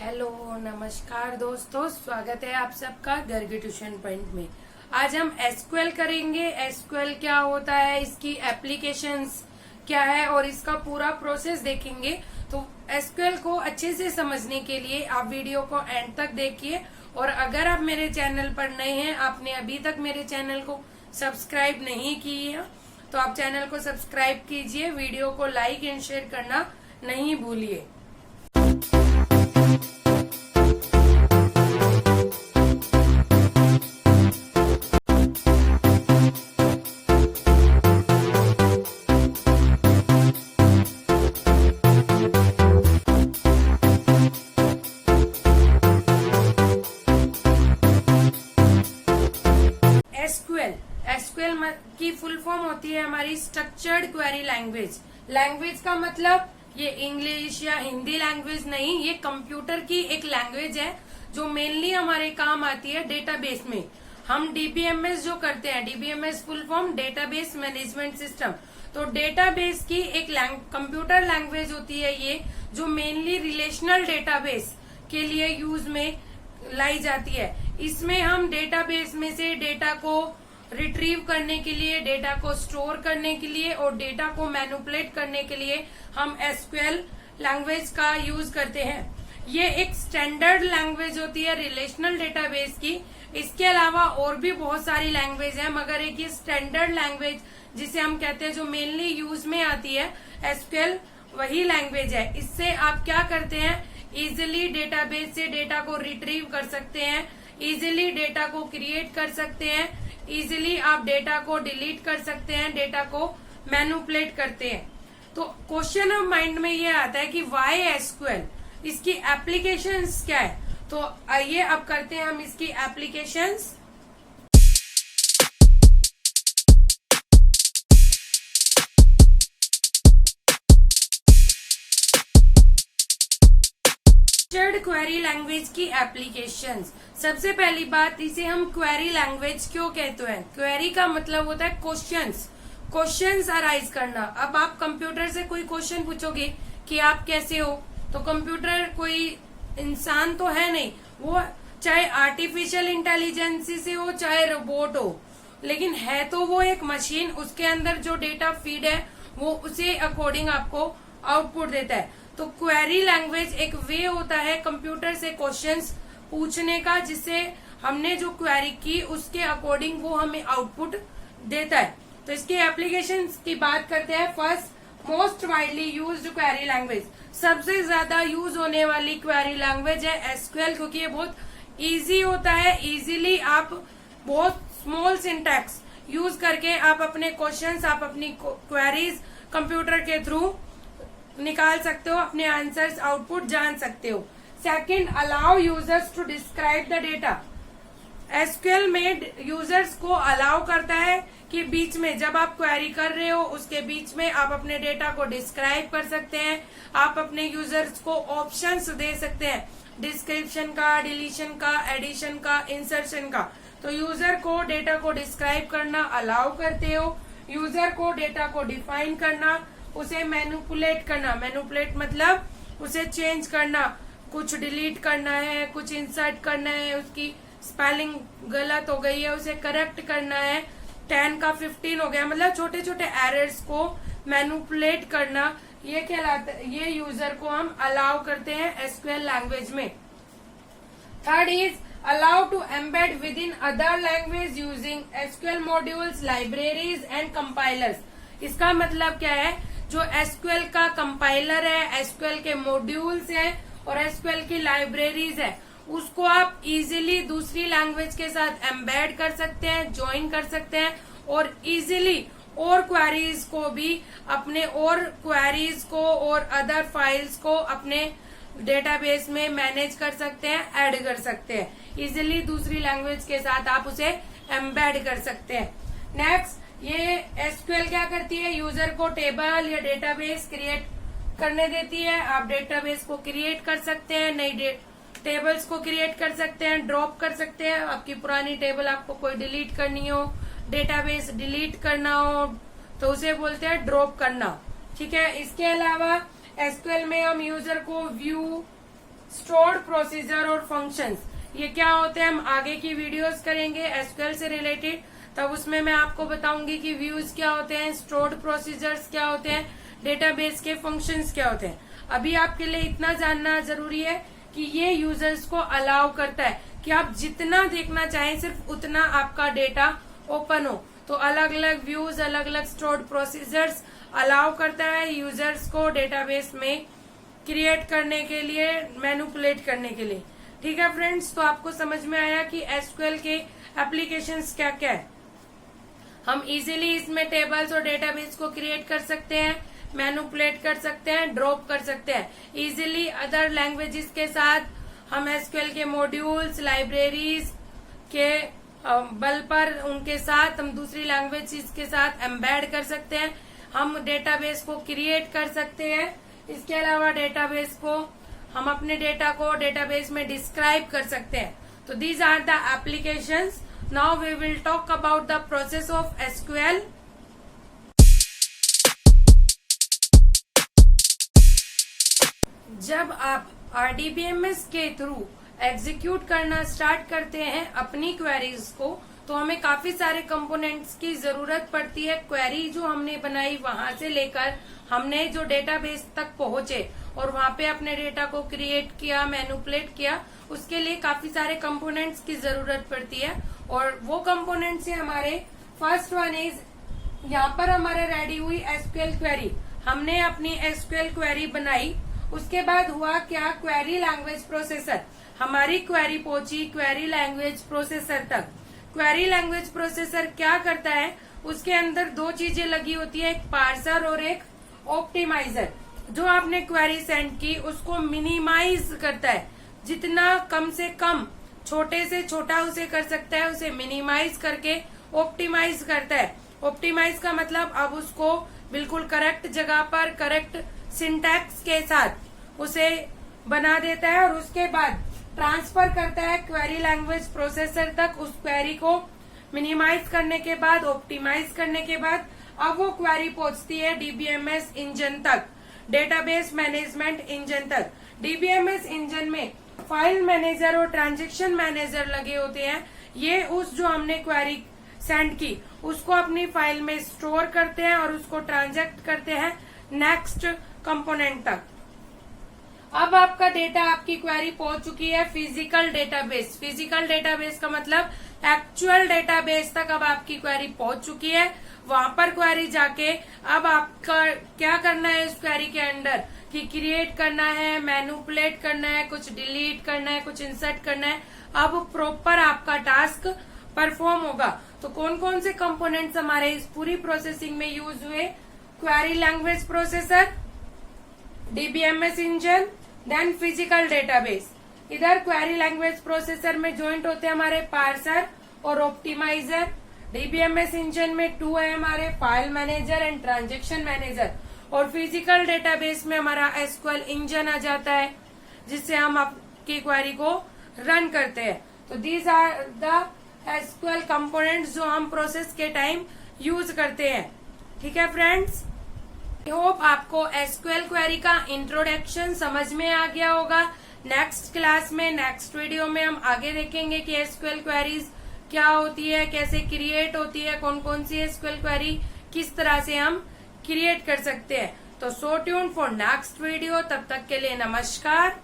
Hello नमस्कार दोस्तों, स्वागत है आप सबका गर्गी ट्यूशन पॉइंट में। आज हम एसक्यूएल करेंगे। एसक्यूएल क्या होता है, इसकी एप्लीकेशंस क्या है और इसका पूरा प्रोसेस देखेंगे। तो एसक्यूएल को अच्छे से समझने के लिए आप वीडियो को एंड तक देखिए। और अगर आप मेरे चैनल पर नए हैं, आपने अभी तक मेरे चैनल को सब्सक्राइब नहीं किया तो आप चैनल को सब्सक्राइब कीजिए, वीडियो को लाइक एंड शेयर करना नहीं भूलिए। एसक्यूएल की फुल फॉर्म होती है हमारी स्ट्रक्चर्ड क्वेरी लैंग्वेज। लैंग्वेज का मतलब ये इंग्लिश या हिंदी लैंग्वेज नहीं, ये कंप्यूटर की एक लैंग्वेज है जो मेनली हमारे काम आती है डेटाबेस में। हम डीबीएमएस जो करते हैं, DBMS full form database management system. तो डेटाबेस की एक कंप्यूटर लैंग्वेज होती है ये, जो मेनली रिलेशनल डेटाबेस के लिए यूज में लाई जाती है। इसमें हम डेटाबेस में से डेटा को रिट्रीव करने के लिए, डेटा को स्टोर करने के लिए और डेटा को मैनिपुलेट करने के लिए हम एसक्यूएल लैंग्वेज का यूज करते हैं। ये एक स्टैंडर्ड लैंग्वेज होती है रिलेशनल डेटाबेस की। इसके अलावा और भी बहुत सारी लैंग्वेज है, मगर एक ये स्टैंडर्ड लैंग्वेज जिसे हम कहते हैं, जो मेनली यूज में आती है, एसक्यूएल वही लैंग्वेज है। इससे आप क्या करते हैं, इजिली डेटाबेस से डेटा को रिट्रीव कर सकते हैं, इजिली डेटा को क्रिएट कर सकते हैं, इजिली आप डेटा को डिलीट कर सकते हैं, डेटा को मैनिपुलेट करते हैं। तो क्वेश्चन ऑफ माइंड में ये आता है कि वाई एसक्यूएल, इसकी एप्लीकेशंस क्या है। तो आइए अब करते हैं हम इसकी एप्लीकेशंस। क्वेरी लैंग्वेज की एप्लीकेशंस। सबसे पहली बात, इसे हम क्वेरी लैंग्वेज क्यों कहते हैं। क्वेरी का मतलब होता है क्वेश्चंस अराइज करना। अब आप कंप्यूटर से कोई क्वेश्चन पूछोगे कि आप कैसे हो, तो कंप्यूटर कोई इंसान तो है नहीं, वो चाहे आर्टिफिशियल इंटेलिजेंस से हो चाहे रोबोट हो, लेकिन है तो वो एक मशीन। उसके अंदर जो डेटा फीड है वो उसे अकॉर्डिंग आपको आउटपुट देता है। तो क्वेरी लैंग्वेज एक वे होता है कंप्यूटर से क्वेश्चंस पूछने का, जिससे हमने जो क्वेरी की उसके अकॉर्डिंग वो हमें आउटपुट देता है। तो इसके एप्लीकेशंस की बात करते हैं। First, most widely used query language. सबसे ज्यादा यूज होने वाली क्वेरी लैंग्वेज है एसक्यूएल, क्योंकि ये बहुत इजी होता है। इजीली आप बहुत स्मॉल सिंटैक्स यूज करके आप अपने क्वेश्चंस, आप अपनी क्वेरीज कंप्यूटर के थ्रू निकाल सकते हो, अपने आंसर्स आउटपुट जान सकते हो। Second, allow users to describe the data. SQL में यूजर्स को अलाउ करता है कि बीच में जब आप क्वेरी कर रहे हो उसके बीच में आप अपने डेटा को डिस्क्राइब कर सकते हैं। आप अपने यूजर्स को ऑप्शंस दे सकते हैं, डिस्क्रिप्शन का, डिलीशन का, एडिशन का, इंसर्शन का। तो यूजर को डेटा को डिस्क्राइब करना अलाउ करते हो। यूजर को डेटा को डिफाइन करना, उसे मैनिपुलेट करना। मैनिपुलेट मतलब उसे चेंज करना, कुछ डिलीट करना है, कुछ इंसर्ट करना है, उसकी स्पेलिंग गलत हो गई है उसे करेक्ट करना है, 10 का 15 हो गया, मतलब छोटे छोटे एरर्स को मैनिपुलेट करना, ये कहलाता है। ये यूजर को हम अलाउ करते हैं एसक्यूएल लैंग्वेज में। Third is allow to embed within other language using SQL modules, libraries and compilers. इसका मतलब क्या है, जो एसक्यूएल का कंपाइलर है, एसक्यूएल के मॉड्यूल्स है और एसक्यूएल की लाइब्रेरीज है, उसको आप इजीली दूसरी लैंग्वेज के साथ एम्बेड कर सकते हैं, ज्वाइन कर सकते हैं और इजीली और क्वेरीज को भी, अपने और क्वेरीज को और अदर फाइल्स को अपने डेटाबेस में मैनेज कर सकते हैं, ऐड कर सकते हैं। इजीली दूसरी लैंग्वेज के साथ आप उसे एम्बेड कर सकते हैं। नेक्स्ट, ये एसक्यूएल क्या करती है, यूजर को टेबल या डेटाबेस क्रिएट करने देती है। आप डेटाबेस को क्रिएट कर सकते हैं, नई टेबल्स को क्रिएट कर सकते हैं, ड्रॉप कर सकते हैं। आपकी पुरानी टेबल आपको कोई डिलीट करनी हो, डेटाबेस डिलीट करना हो, तो उसे बोलते हैं ड्रॉप करना। ठीक है। इसके अलावा एसक्यूएल में हम यूजर को व्यू, स्टोर्ड प्रोसीजर और फंक्शंस, ये क्या होते हैं हम आगे की वीडियोस करेंगे एसक्यूएल से रिलेटेड, तब उसमें मैं आपको बताऊंगी कि व्यूज क्या होते हैं, स्टोर्ड प्रोसीजर्स क्या होते हैं, डेटाबेस के फंक्शंस क्या होते हैं। अभी आपके लिए इतना जानना जरूरी है कि ये यूजर्स को अलाउ करता है कि आप जितना देखना चाहें सिर्फ उतना आपका डेटा ओपन हो। तो अलग अलग व्यूज, अलग अलग स्टोर्ड प्रोसीजर्स अलाउ करता है यूजर्स को डेटाबेस में क्रिएट करने के लिए, मैनिपुलेट करने के लिए। ठीक है फ्रेंड्स, तो आपको समझ में आया कि एसक्यूएल के एप्लीकेशंस क्या क्या है। हम इजीली इसमें टेबल्स और डेटाबेस को क्रिएट कर सकते हैं, मैनिपुलेट कर सकते हैं, ड्रॉप कर सकते हैं इजीली अदर लैंग्वेजेस के साथ। हम एसक्यूएल के मॉड्यूल्स, लाइब्रेरीज के बल पर उनके साथ हम दूसरी लैंग्वेजेस के साथ एम्बेड कर सकते हैं। हम डेटाबेस को क्रिएट कर सकते हैं। इसके अलावा डेटाबेस को हम अपने डेटा को डेटाबेस में डिस्क्राइब कर सकते हैं। तो these are the applications. Now we will talk about the process of SQL. जब आप आरडीबीएमएस के थ्रू एग्जीक्यूट करना स्टार्ट करते हैं अपनी क्वेरीज को, तो हमें काफी सारे कंपोनेंट्स की जरूरत पड़ती है। क्वेरी जो हमने बनाई वहां से लेकर हमने जो डेटाबेस तक पहुंचे और वहां पे अपने डेटा को क्रिएट किया, मैनिपुलेट किया, उसके लिए काफी सारे कंपोनेंट्स की जरूरत पड़ती है। और वो कंपोनेंट्स है हमारे, फर्स्ट वन इज, यहाँ पर हमारे रेडी हुई एसक्यूएल क्वेरी। हमने अपनी एसक्यूएल क्वेरी बनाई, उसके बाद हुआ क्या, क्वेरी लैंग्वेज प्रोसेसर। हमारी क्वेरी पहुंची क्वेरी लैंग्वेज प्रोसेसर तक। क्वेरी लैंग्वेज प्रोसेसर क्या करता है, उसके अंदर दो चीजें लगी होती है, एक पार्सर और एक ऑप्टिमाइजर। जो आपने क्वेरी सेंड की उसको मिनिमाइज करता है, जितना कम से कम, छोटे से छोटा उसे कर सकता है, उसे मिनिमाइज करके ऑप्टिमाइज करता है। ऑप्टिमाइज का मतलब अब उसको बिल्कुल करेक्ट जगह पर करेक्ट सिंटैक्स के साथ उसे बना देता है और उसके बाद ट्रांसफर करता है क्वेरी लैंग्वेज प्रोसेसर तक। उस क्वेरी को मिनिमाइज करने के बाद, ऑप्टिमाइज करने के बाद अब वो क्वेरी पहुंचती है डीबीएमएस इंजन तक, डेटाबेस मैनेजमेंट इंजन तक। डीबीएमएस इंजन में फाइल मैनेजर और ट्रांजैक्शन मैनेजर लगे होते हैं। ये उस जो हमने क्वेरी सेंड की उसको अपनी फाइल में स्टोर करते हैं और उसको ट्रांजैक्ट करते हैं नेक्स्ट कंपोनेंट तक। अब आपका डेटा, आपकी क्वेरी पहुंच चुकी है फिजिकल डेटाबेस। फिजिकल डेटाबेस का मतलब एक्चुअल डेटाबेस तक अब आपकी क्वेरी पहुंच चुकी है। वहां पर क्वेरी जाके अब आपका क्या करना है इस क्वेरी के अंदर, कि क्रिएट करना है, मैनिपुलेट करना है, कुछ डिलीट करना है, कुछ इंसर्ट करना है। अब प्रॉपर आपका टास्क परफॉर्म होगा। तो कौन कौन से कंपोनेंट्स हमारे इस पूरी प्रोसेसिंग में यूज हुए, query language processor, DBMS engine, then physical database. इधर क्वेरी लैंग्वेज प्रोसेसर में ज्वाइंट होते हैं हमारे पार्सर और ऑप्टिमाइजर। डीबीएमएस इंजन में 2 है हमारे, file manager and transaction manager. और फिजिकल डेटाबेस में हमारा एसक्यूएल इंजन आ जाता है, जिससे हम आपकी क्वेरी को रन करते हैं। तो these are the SQL components जो हम प्रोसेस के टाइम यूज करते हैं। ठीक है फ्रेंड्स, आई होप आपको एसक्यूएल क्वेरी का इंट्रोडक्शन समझ में आ गया होगा। नेक्स्ट क्लास में, नेक्स्ट वीडियो में हम आगे देखेंगे कि एसक्यूएल क्वेरीज क्या होती है, कैसे क्रिएट होती है, कौन कौन सी एसक्यूएल क्वेरी किस तरह से हम क्रिएट कर सकते हैं। तो सो ट्यून फॉर नेक्स्ट वीडियो। तब तक के लिए नमस्कार।